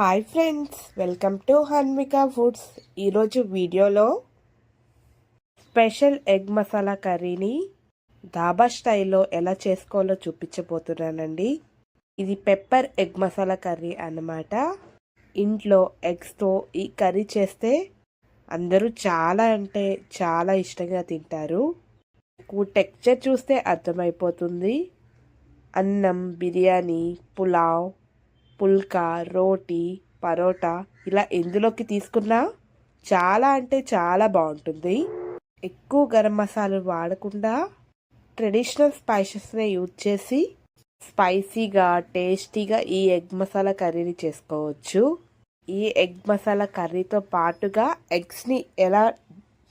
Hi friends, welcome to Hanvika foods. ఈరోజు వీడియోలో special egg masala కర్రీని ధాబా స్టైల్లో ఎలా చేసుకోవాలో చూపించబోతున్నానండి. ఇది పెప్పర్ ఎగ్ మసాలా కర్రీ అన్నమాట. ఇంట్లో ఎగ్స్తో ఈ కర్రీ చేస్తే అందరూ చాలా అంటే చాలా ఇష్టంగా తింటారు. టెక్స్చర్ చూస్తే అర్థమైపోతుంది. అన్నం, బిర్యానీ, పులావ్, పుల్కా, రోటీ, పరోటా ఇలా ఎందులోకి తీసుకున్నా చాలా అంటే చాలా బాగుంటుంది. ఎక్కువ గరం మసాలాలు వాడకుండా ట్రెడిషనల్ స్పైసెస్ని యూజ్ చేసి స్పైసీగా టేస్టీగా ఈ ఎగ్ మసాలా కర్రీని చేసుకోవచ్చు. ఈ ఎగ్ మసాలా కర్రీతో పాటుగా ఎగ్స్ని ఎలా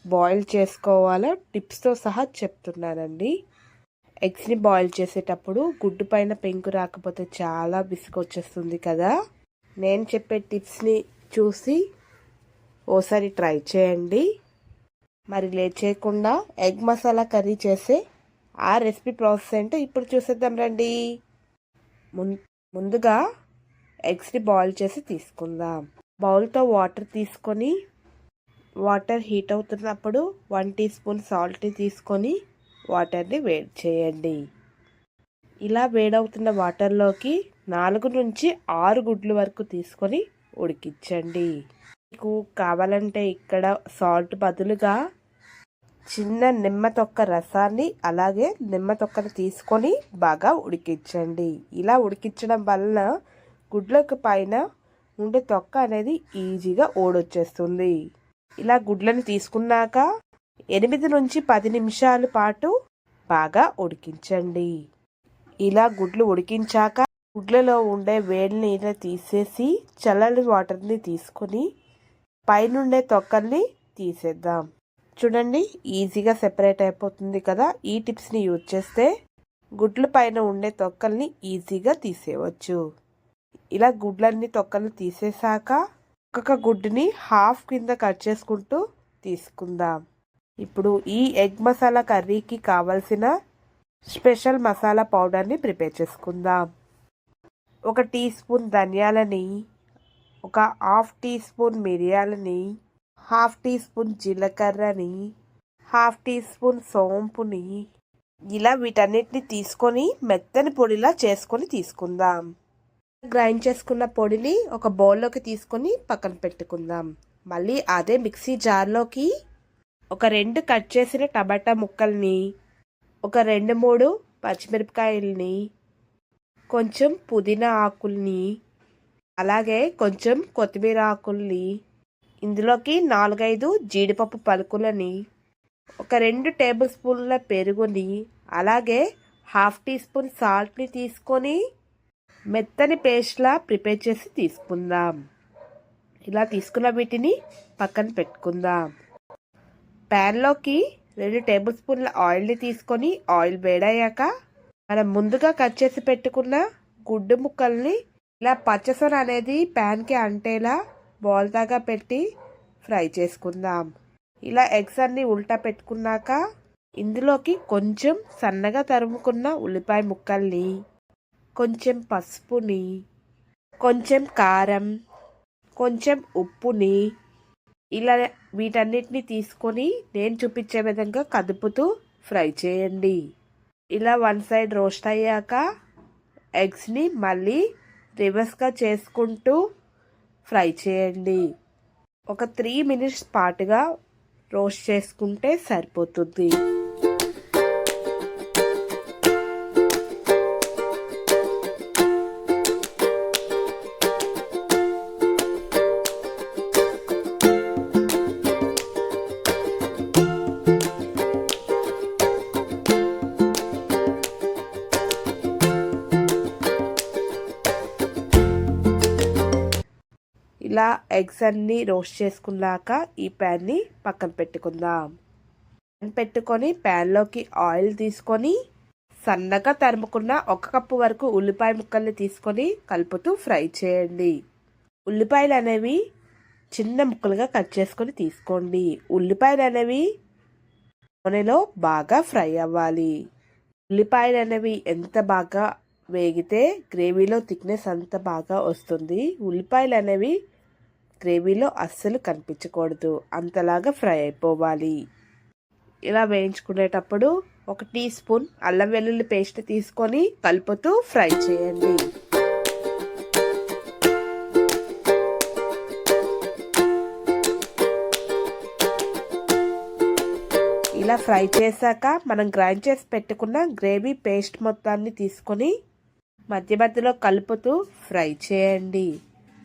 బాయిల్ చేసుకోవాలో టిప్స్తో సహా చెప్తున్నానండి. ఎగ్స్ని బాయిల్ చేసేటప్పుడు గుడ్డు పైన పెంకు రాకపోతే చాలా విసుగొచ్చేస్తుంది కదా. నేను చెప్పే టిప్స్ని చూసి ఓసారి ట్రై చేయండి. మరి లేట్ చేయకుండా ఎగ్ మసాలా కర్రీ చేసే ఆ రెసిపీ ప్రాసెస్ ఏంటో ఇప్పుడు చూసేద్దాం రండి. ముందుగా ఎగ్స్ని బాయిల్ చేసి తీసుకుందాం. బౌల్తో వాటర్ తీసుకొని వాటర్ హీట్ అవుతున్నప్పుడు 1 టీ స్పూన్ సాల్ట్ తీసుకొని వాటర్ని వేడి చేయండి. ఇలా వేడవుతున్న వాటర్లోకి 4 నుంచి 6 గుడ్లు వరకు తీసుకొని ఉడికించండి. మీకు కావాలంటే ఇక్కడ సాల్ట్ బదులుగా చిన్న నిమ్మ తొక్క రసాన్ని అలాగే నిమ్మ తొక్కను తీసుకొని బాగా ఉడికించండి. ఇలా ఉడికించడం వలన గుడ్లకు పైన ఉండే తొక్క అనేది ఈజీగా ఓడొచ్చేస్తుంది. ఇలా గుడ్లను తీసుకున్నాక 8 నుంచి 10 నిమిషాల పాటు బాగా ఉడికించండి. ఇలా గుడ్లు ఉడికించాక గుడ్లలో ఉండే వేడి నీళ్ళని తీసేసి చల్లని వాటర్ని తీసుకొని పైనుండే తొక్కల్ని తీసేద్దాం. చూడండి, ఈజీగా సెపరేట్ అయిపోతుంది కదా. ఈ టిప్స్ని యూజ్ చేస్తే గుడ్ల పైన ఉండే తొక్కల్ని ఈజీగా తీసేయవచ్చు. ఇలా గుడ్లన్నీ తొక్కలు తీసేసాక ఒక్కొక్క గుడ్డుని హాఫ్ కింద కట్ చేసుకుంటూ తీసుకుందాం. ఇప్పుడు ఈ ఎగ్ మసాలా కర్రీకి కావలసిన స్పెషల్ మసాలా పౌడర్ని ప్రిపేర్ చేసుకుందాం. 1 టీ స్పూన్ ధనియాలని, 1/2 టీ స్పూన్ మిరియాలని, 1/2 టీ స్పూన్ జీలకర్రని, 1/2 టీ స్పూన్ సోంపుని ఇలా వీటన్నిటిని తీసుకొని మెత్తని పొడిలా చేసుకొని తీసుకుందాం. గ్రైండ్ చేసుకున్న పొడిని ఒక బౌల్లోకి తీసుకొని పక్కన పెట్టుకుందాం. మళ్ళీ అదే మిక్సీ జార్లోకి 2 కట్ చేసిన టమాటా ముక్కల్ని, 2-3 పచ్చిమిరపకాయలని, కొంచెం పుదీనా ఆకుల్ని, అలాగే కొంచెం కొత్తిమీర ఆకుల్ని, ఇందులోకి 4-5 జీడిపప్పు పలుకులని, 2 టేబుల్ స్పూన్ల పెరుగుని, అలాగే 1/2 టీ స్పూన్ సాల్ట్ని తీసుకొని మెత్తని పేస్ట్లా ప్రిపేర్ చేసి తీసుకుందాం. ఇలా తీసుకున్న వీటిని పక్కన పెట్టుకుందాం. ప్యాన్లోకి 2 టేబుల్ స్పూన్ల ఆయిల్ని తీసుకొని ఆయిల్ వేడయ్యాక మనం ముందుగా కట్ చేసి పెట్టుకున్న గుడ్డు ముక్కల్ని ఇలా పచ్చసొన అనేది ప్యాన్కి అంటేలా బాల్ దాకా పెట్టి ఫ్రై చేసుకుందాం. ఇలా ఎగ్స్ అన్ని ఉల్టా పెట్టుకున్నాక ఇందులోకి కొంచెం సన్నగా తరుముకున్న ఉల్లిపాయ ముక్కల్ని, కొంచెం పసుపుని, కొంచెం కారం, కొంచెం ఉప్పుని ఇలా వీటన్నిటిని తీసుకొని నేను చూపించే విధంగా కదుపుతూ ఫ్రై చేయండి. ఇలా 1 సైడ్ రోస్ట్ అయ్యాక ఎగ్స్ని మళ్ళీ రివర్స్గా చేసుకుంటూ ఫ్రై చేయండి. 3 మినిట్స్ పాటుగా రోస్ట్ చేసుకుంటే సరిపోతుంది. ఇలా ఎగ్స్ అన్నీ రోస్ట్ చేసుకున్నాక ఈ ప్యాన్ని పక్కన పెట్టుకుందాం. పెట్టుకొని ప్యాన్లోకి ఆయిల్ తీసుకొని సన్నగా తరుముకున్న 1 కప్పు వరకు ఉల్లిపాయ ముక్కల్ని తీసుకొని కలుపుతూ ఫ్రై చేయండి. ఉల్లిపాయలు అనేవి చిన్న ముక్కలుగా కట్ చేసుకొని తీసుకోండి. ఉల్లిపాయలు అనేవి నూనెలో బాగా ఫ్రై అవ్వాలి. ఉల్లిపాయలు అనేవి ఎంత బాగా వేగితే గ్రేవీలో థిక్నెస్ అంత బాగా వస్తుంది. ఉల్లిపాయలు అనేవి గ్రేవీలో అస్సలు కనిపించకూడదు, అంతలాగా ఫ్రై అయిపోవాలి. ఇలా వేయించుకునేటప్పుడు 1 టీ స్పూన్ అల్లం వెల్లుల్లి పేస్ట్ తీసుకొని కలుపుతూ ఫ్రై చేయండి. ఇలా ఫ్రై చేశాక మనం గ్రైండ్ చేసి పెట్టుకున్న గ్రేవీ పేస్ట్ మొత్తాన్ని తీసుకొని మధ్య మధ్యలో కలుపుతూ ఫ్రై చేయండి.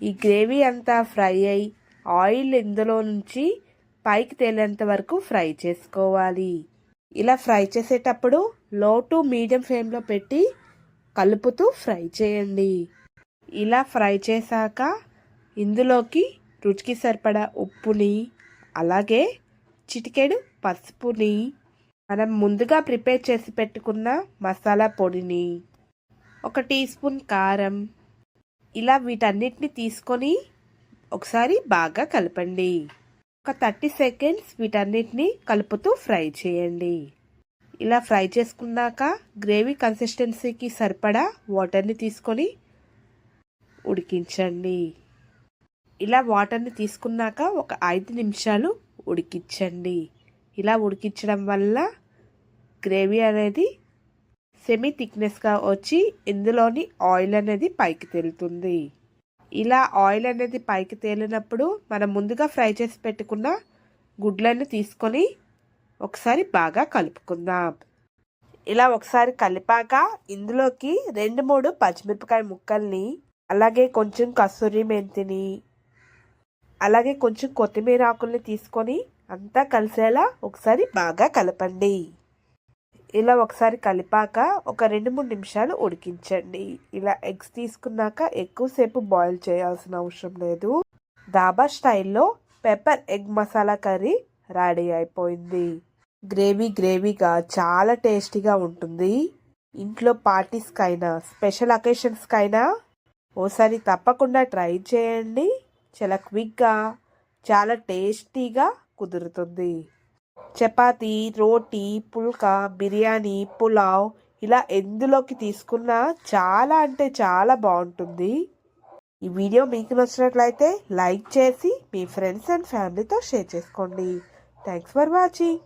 ఈ గ్రేవీ అంతా ఫ్రై అయి ఆయిల్ ఇందులో నుంచి పైకి తేలేంత వరకు ఫ్రై చేసుకోవాలి. ఇలా ఫ్రై చేసేటప్పుడు లో టు మీడియం ఫ్లేమ్లో పెట్టి కలుపుతూ ఫ్రై చేయండి. ఇలా ఫ్రై చేశాక ఇందులోకి రుచికి సరిపడా ఉప్పుని, అలాగే చిటికెడు పసుపుని, మనం ముందుగా ప్రిపేర్ చేసి పెట్టుకున్న మసాలా పొడిని, 1 టీ స్పూన్ కారం, ఇలా వీటన్నిటిని తీసుకొని ఒకసారి బాగా కలపండి. ఒక 30 సెకండ్స్ వీటన్నిటిని కలుపుతూ ఫ్రై చేయండి. ఇలా ఫ్రై చేసుకున్నాక గ్రేవీ కన్సిస్టెన్సీకి సరిపడా వాటర్ని తీసుకొని ఉడికించండి. ఇలా వాటర్ని తీసుకున్నాక ఒక 5 నిమిషాలు ఉడికించండి. ఇలా ఉడికించడం వల్ల గ్రేవీ అనేది సెమీ థిక్నెస్గా వచ్చి ఇందులోని ఆయిల్ అనేది పైకి తేలుతుంది. ఇలా ఆయిల్ అనేది పైకి తేలినప్పుడు మనం ముందుగా ఫ్రై చేసి పెట్టుకున్న గుడ్లను తీసుకొని ఒకసారి బాగా కలుపుకుందాం. ఇలా ఒకసారి కలిపాక ఇందులోకి 2-3 పచ్చిమిరపకాయ ముక్కల్ని, అలాగే కొంచెం కస్తూరి మెంతిని, అలాగే కొంచెం కొత్తిమీర ఆకుల్ని తీసుకొని అంతా కలిసేలా ఒకసారి బాగా కలపండి. ఇలా ఒకసారి కలిపాక ఒక 2-3 నిమిషాలు ఉడికించండి. ఇలా ఎగ్స్ తీసుకున్నాక ఎక్కువసేపు బాయిల్ చేయాల్సిన అవసరం లేదు. ధాబా స్టైల్లో pepper egg masala curry ready అయిపోయింది. గ్రేవీగా చాలా టేస్టీగా ఉంటుంది. ఇంట్లో పార్టీస్కైనా స్పెషల్ అకేషన్స్కైనా ఓసారి తప్పకుండా ట్రై చేయండి. చాలా క్విక్గా, చాలా టేస్టీగా కుదురుతుంది. చపాతీ, రోటీ, పుల్కా, బిర్యానీ, పులావ్ ఇలా ఎందులోకి తీసుకున్నా చాలా అంటే చాలా బాగుంటుంది. ఈ వీడియో మీకు నచ్చినట్లయితే లైక్ చేసి మీ ఫ్రెండ్స్ అండ్ ఫ్యామిలీతో షేర్ చేసుకోండి. Thanks for watching.